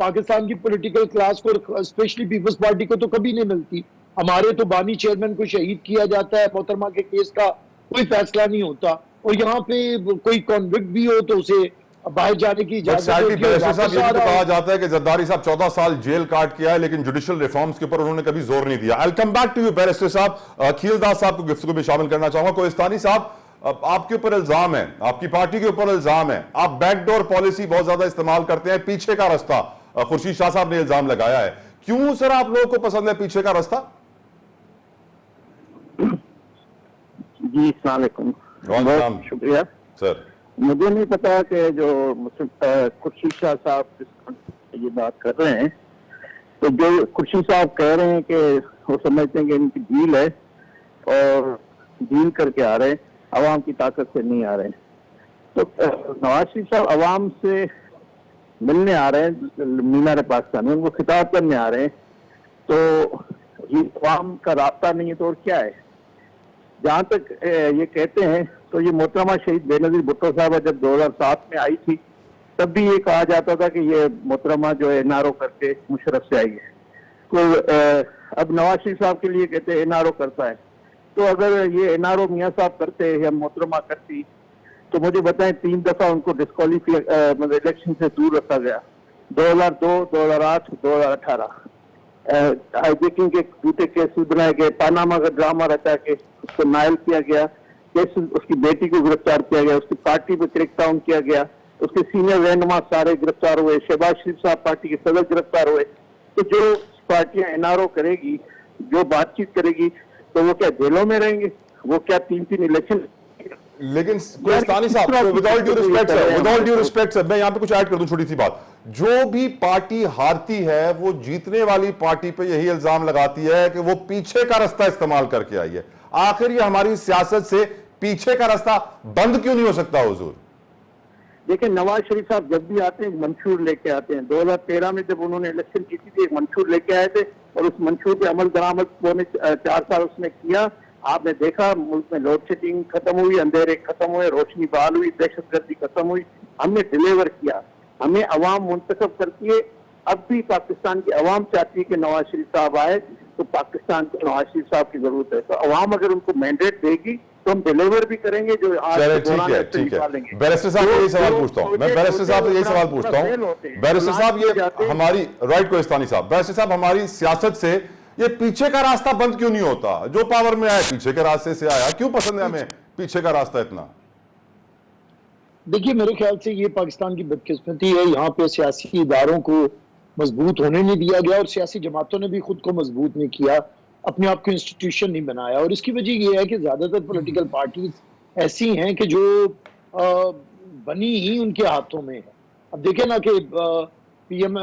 پاکستان کی political class کو especially Peoples party کو تو کبھی نہیں ملتی. ہمارے تو بانی چیئرمین کو شہید کیا جاتا ہے, محترمہ کے کیس کا کوئی فیصلہ نہیں ہوتا, اور یہاں پہ کوئی کنوکٹ بھی ہو تو اسے باہر جانے کی اجازت ہوتی ہے. بیرسٹر صاحب یہ بھی تو کہا جاتا ہے کہ زرداری صاحب 14 سال جیل کاٹ کیا ہے لیکن جوڈیشل ریفارمز کے اوپر انہوں نے کبھی زور نہیں دیا. I'll come back to you barrister صاحب. کھیل داس صاحب کو گفتگو میں شامل کرنا چاہوں گا. کوہستانی صاحب, آپ کے اوپر الزام ہے, آپ کی پارٹی کے اوپر الزام ہے, آپ بیک ڈور پالیسی بہت زیادہ استعمال کرتے ہیں, پیچھے کا رستہ. خورشید شاہ صاحب نے الزام لگایا ہے. کیوں سر آپ لوگوں کو پسند ہے پیچھے کا رستہ؟ جی السلام علیکم. بہت شکریہ سر. مجھے نہیں پتا کہ جو خورشید شاہ صاحب یہ بات کر رہے ہیں, تو جو خورشید صاحب کہہ رہے ہیں کہ وہ سمجھتے ہیں کہ ان کی ڈیل ہے اور ڈیل کر کے آ رہے ہیں, عوام کی طاقت سے نہیں آ رہے ہیں. تو نواز شریف صاحب عوام سے ملنے آ رہے ہیں, مینار پاکستان میں ان کو خطاب کرنے آ رہے ہیں, تو یہ عوام کا رابطہ نہیں ہے تو اور کیا ہے؟ جہاں تک یہ کہتے ہیں تو یہ محترمہ شہید بے نظیر بھٹو صاحبہ جب 2007 میں آئی تھی تب بھی یہ کہا جاتا تھا کہ یہ محترمہ جو ہے این آر او کر کے مشرف سے آئی ہے. تو اب نواز شریف صاحب کے لیے کہتے ہیں این آر او کرتا ہے, تو اگر یہ این آر او میاں صاحب کرتے یا محترمہ کرتی تو مجھے بتائیں 3 دفعہ ان کو ڈسکوالیفائی الیکشن سے دور رکھا گیا, 2002, 2008, 2018. ہائیجیکنگ کے جھوٹے کیسز بنائے گئے, پاناما کا ڈرامہ رچا کے اس کو نائل کیا گیا, کیسز اس کی بیٹی کو گرفتار کیا گیا, اس کی پارٹی پہ کریک ڈاؤن کیا گیا, اس کے سینئر رہنما سارے گرفتار ہوئے, شہباز شریف صاحب پارٹی کے صدر گرفتار ہوئے. تو جو پارٹیاں این آر او کرے گی, جو بات چیت کرے گی, تو وہ کیا جیلوں میں رہیں گے؟ وہ کیا 3 الیکشن؟ لیکن کوہستانی صاحب, وداؤٹ ڈیو ریسپیکٹ سر, میں یہاں پہ کچھ ایڈ کر دوں چھوٹی سی بات. جو بھی پارٹی ہارتی ہے وہ جیتنے والی پارٹی پہ یہی الزام لگاتی ہے کہ وہ پیچھے کا رستہ استعمال کر کے آئی ہے. آخر یہ ہماری سیاست سے پیچھے کا رستہ بند کیوں نہیں ہو سکتا حضور؟ دیکھیں نواز شریف صاحب جب بھی آتے ہیں منشور لے کے آتے ہیں. 2013 میں جب انہوں نے الیکشن کی تھی ایک منشور لے کے آئے تھے, اور اس منشور پہ عمل درآمد 4 سال اس نے کیا. آپ نے دیکھا ملک میں لوڈ شیڈنگ ختم ہوئی, اندھیرے ختم ہوئے, روشنی بحال ہوئی, دہشت گردی ختم ہوئی. ہم نے ڈیلیور کیا, ہمیں عوام منتخب کرتی ہے. اب بھی پاکستان کی عوام چاہتی ہے کہ نواز شریف صاحب آئے, تو پاکستان کو نواز شریف صاحب کی ضرورت ہے. تو عوام اگر ان کو مینڈیٹ دے گی تو ہم ڈیلیور بھی کریں گے. جو آج ٹھیک ہے. بیرسٹر صاحب یہی سوال پوچھتا ہوں میں, بیرسٹر صاحب سے یہی سوال پوچھتا ہوں. بیرسٹر صاحب یہ ہماری رائٹ کوہستانی صاحب, بیرسٹر صاحب ہماری سیاست سے یہ پیچھے کا راستہ بند کیوں نہیں ہوتا؟ جو پاور میں آیا پیچھے کے راستے سے آیا, کیوں پسند ہے ہمیں پیچھے کا راستہ اتنا؟ دیکھیے میرے خیال سے یہ پاکستان کی بدقسمتی ہے, یہاں پہ سیاسی اداروں کو مضبوط ہونے نہیں دیا گیا, اور سیاسی جماعتوں نے بھی خود کو مضبوط نہیں کیا, اپنے آپ کو انسٹیٹیوشن نہیں بنایا. اور اس کی وجہ یہ ہے کہ زیادہ تر پولیٹیکل پارٹیز ایسی ہیں کہ جو بنی ہی ان کے ہاتھوں میں ہے. اب دیکھیں نا کہ پی ایم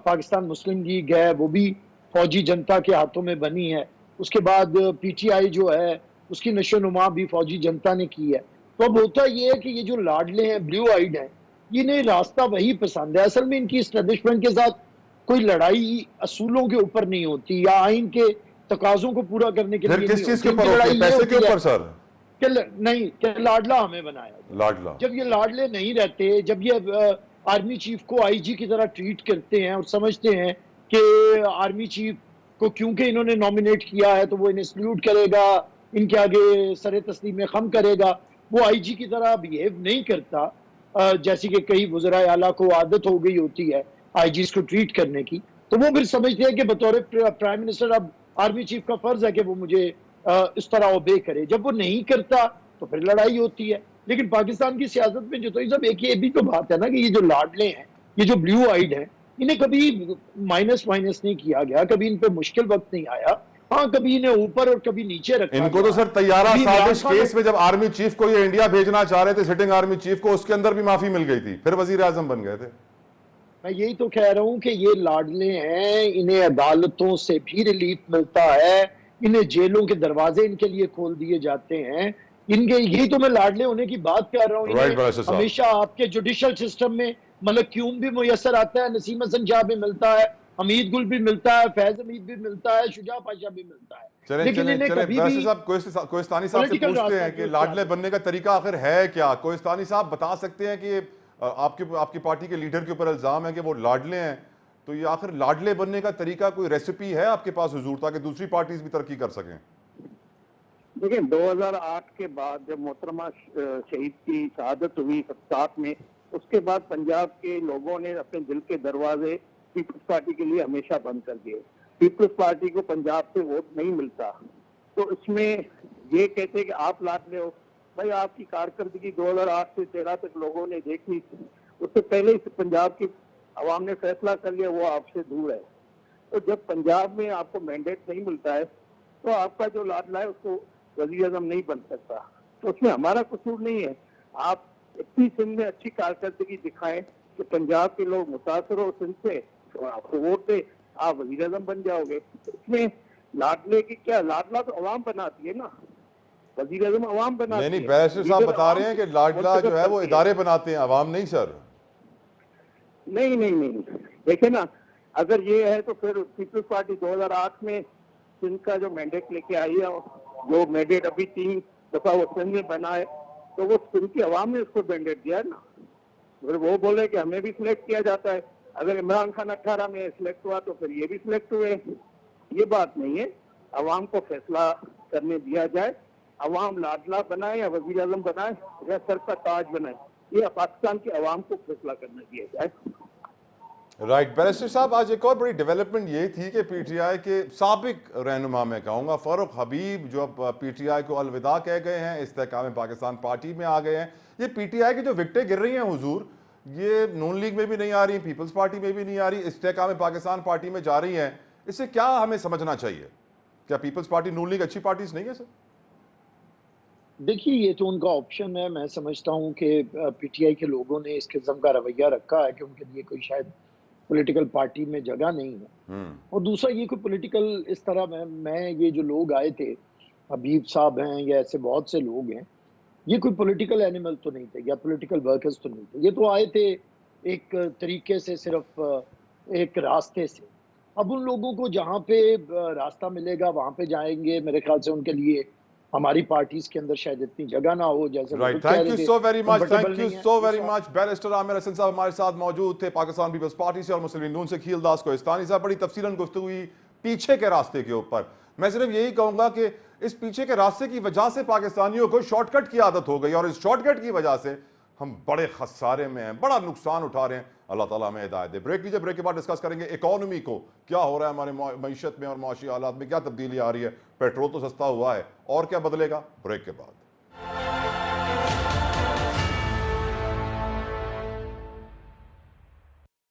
پاکستان مسلم لیگ ہے, وہ بھی فوجی جنتا کے ہاتھوں میں بنی ہے. اس کے بعد پی ٹی آئی جو ہے اس کی نشو نما بھی فوجی جنتا نے کی ہے. تو اب ہوتا یہ ہے کہ یہ جو لاڈلے ہیں, بلیو آئیڈ ہیں, انہیں راستہ وہی پسند ہے. اصل میں ان کی اسٹیبلشمنٹ کے ساتھ کوئی لڑائی اصولوں کے اوپر نہیں ہوتی یا آئین کے تقاضوں کو پورا کرنے کے لیے. کس چیز کے اوپر ہوتی ہے؟ پیسے کے اوپر سر؟ نہیں, کہ لاڈلا ہمیں بنایا. لاڈلا جب یہ لاڈلے نہیں رہتے, جب یہ آرمی چیف کو آئی جی کی طرح ٹریٹ کرتے ہیں اور سمجھتے ہیں کہ آرمی چیف کو کیونکہ انہوں نے نامینیٹ کیا ہے تو وہ انہیں سلیوٹ کرے گا, ان کے آگے سر تسلیم خم کرے گا, وہ آئی جی کی طرح بیہیو نہیں کرتا جیسی کہ کئی وزراء اعلیٰ کو عادت ہو گئی ہوتی ہے آئی جیز کو ٹریٹ کرنے کی. تو وہ پھر سمجھتے ہیں کہ بطور پرائم منسٹر اب آرمی چیف کا فرض ہے کہ وہ مجھے اس طرح اوبے کرے. جب وہ نہیں کرتا تو پھر لڑائی ہوتی ہے. لیکن پاکستان کی سیاست میں جو تو سب ایک یہ بھی تو بات ہے نا کہ یہ جو لاڈلے ہیں, یہ جو بلیو آئیڈ ہیں, انہیں کبھی مائنس نہیں کیا گیا, کبھی ان پہ مشکل وقت نہیں آیا. ہاں کبھی انہیں اوپر اور کبھی نیچے رکھا. ان کو تو سر طیارہ سازش کیس میں جب آرمی چیف کو یہ انڈیا بھیجنا چاہ رہے تھے, سٹنگ آرمی چیف کو, اس کے اندر بھی معافی مل گئی تھی, پھر وزیر اعظم بن گئے تھے. میں یہی تو کہہ رہا ہوں کہ یہ لاڈلے ہیں, انہیں عدالتوں سے بھی ریلیف ملتا ہے, انہیں جیلوں کے دروازے ان کے لیے کھول دیے جاتے ہیں. ان کے یہی تو میں لاڈلے ہونے کی بات کر رہا ہوں. ہمیشہ آپ کے جوڈیشل سسٹم میں ملک کیوم بھی میسر آتا ہے, نسیم حسن شاہ بھی ملتا ہے, حمید گل بھی ملتا ہے, فیض حمید بھی ملتا ہے, شجاع پاشا بھی ملتا ہے. لیکن کوہستانی صاحب سے پوچھتے ہیں کہ لاڈلے بننے کا طریقہ آخر ہے کیا؟ کوہستانی صاحب بتا سکتے ہیں کہ آپ کی پارٹی کے لیڈر کے اوپر الزام ہے کہ وہ لاڈلے ہیں, تو یہ آخر لاڈلے بننے کا طریقہ کوئی ریسیپی ہے آپ کے پاس حضور تاکہ دوسری پارٹیز بھی ترقی کر سکیں؟ دیکھیں 2008 کے بعد جب محترمہ شہید کی شہادت ہوئی 7 میں، اس کے بعد پنجاب کے لوگوں نے اپنے دل کے دروازے پیپلز پارٹی کے لیے ہمیشہ بند کر دیے. پیپلز پارٹی کو پنجاب سے ووٹ نہیں ملتا، تو اس میں یہ کہتے کہ آپ لاڈلے ہو. بھائی آپ کی کارکردگی 2008 سے 13 تک لوگوں نے دیکھی، اس سے پہلے ہی پنجاب کی عوام نے فیصلہ کر لیا وہ آپ سے دور ہے. تو جب پنجاب میں آپ کو مینڈیٹ نہیں ملتا ہے تو آپ کا جو لاڈلا ہے اس کو وزیر اعظم نہیں بن سکتا. تو اس میں ہمارا قصور نہیں ہے. آپ اتنی سندھ میں اچھی کارکردگی دکھائیں کہ پنجاب کے لوگ متاثر ہو سندھ سے، تو آپ کو ووٹ دے، آپ وزیر اعظم بن جاؤ گے. اس میں لاڈلے کی کیا، لاڈلا تو عوام بناتی ہے نا، وزیر اعظم عوام بناتی ہے. نہیں بیرسٹر صاحب بتا رہے ہیں کہ لاڈلا جو ہے وہ ادارے بناتے ہیں، عوام نہیں سر. نہیں دیکھیں نا، اگر یہ ہے تو پھر پیپلز پارٹی 2008 میں سندھ کا جو مینڈیٹ لے کے آئی ہے، جو مینڈیٹ ابھی 3 دفعہ وہ سندھ میں بنا ہے، تو وہ سندھ کی عوام نے اس کو مینڈیٹ دیا ہے نا. پھر وہ بولے کہ ہمیں بھی سلیکٹ کیا جاتا ہے. اگر عمران خان 18 میں سلیکٹ ہوا تو پھر یہ بھی سلیکٹ ہوئے. یہ بات نہیں ہے، عوام کو فیصلہ کرنے دیا جائے. عوام لاڈلا بنائے یا وزیر اعظم بنائے یا سر کا تاج بنائے، یہ پاکستان کی عوام کو فیصلہ کرنے دیا جائے. رائٹ. بیرسٹر صاحب آج ایک اور بڑی ڈیولپمنٹ یہ تھی کہ پی ٹی آئی کے سابق رہنما میں کہوں گا فاروق حبیب جو اب پی ٹی آئی کو الوداع کہہ گئے ہیں، استحکام پاکستان پارٹی میں آ گئے ہیں. یہ پی ٹی آئی کی جو وکٹیں گر رہی ہیں حضور، یہ نون لیگ میں بھی نہیں آ رہی، پیپلز پارٹی میں بھی نہیں آ رہی، استحکام پاکستان پارٹی میں جا رہی ہیں. اس سے کیا ہمیں سمجھنا چاہیے؟ کیا پیپلز پارٹی نون لیگ اچھی پارٹیز نہیں ہے سر؟ دیکھیے یہ تو ان کا آپشن ہے. میں سمجھتا ہوں کہ پی ٹی آئی کے لوگوں نے اس قسم کا رویہ رکھا ہے کہ ان کے لیے کوئی شاید پولیٹیکل پارٹی میں جگہ نہیں ہے. اور دوسرا یہ کوئی پولیٹیکل اس طرح میں یہ جو لوگ آئے تھے، حبیب صاحب ہیں یا ایسے بہت سے لوگ ہیں، یہ کوئی پولیٹیکل اینیمل تو نہیں تھے یا پولیٹیکل ورکرز تو نہیں تھے. یہ تو آئے تھے ایک طریقے سے، صرف ایک راستے سے. اب ان لوگوں کو جہاں پہ راستہ ملے گا وہاں پہ جائیں گے. میرے خیال سے ان کے لیے ہماری پارٹیز کے اندر شاید اتنی جگہ نہ ہو جیسے right. Thank you so very much, thank you so very much. Barrister Aamir Hasan صاحب ہمارے ساتھ موجود تھے، پاکستان پیپلز پارٹی سے، اور مسلم لیگ نون سے کھیل داس کوہستانی صاحب. بڑی تفصیلاً گفتگو ہوئی پیچھے کے راستے کے اوپر. میں صرف یہی کہوں گا کہ اس پیچھے کے راستے کی وجہ سے پاکستانیوں کو شارٹ کٹ کی عادت ہو گئی، اور اس شارٹ کٹ کی وجہ سے ہم بڑے خسارے میں ہیں، بڑا نقصان اٹھا رہے ہیں. اللہ تعالیٰ ہمیں ہدایت دے. بریک لیجیے، بریک کے بعد ڈسکس کریں گے اکانومی کو، کیا ہو رہا ہے ہمارے معیشت میں اور معاشی حالات میں، کیا تبدیلی آ رہی ہے. پیٹرول تو سستا ہوا ہے، اور کیا بدلے گا؟ بریک کے بعد.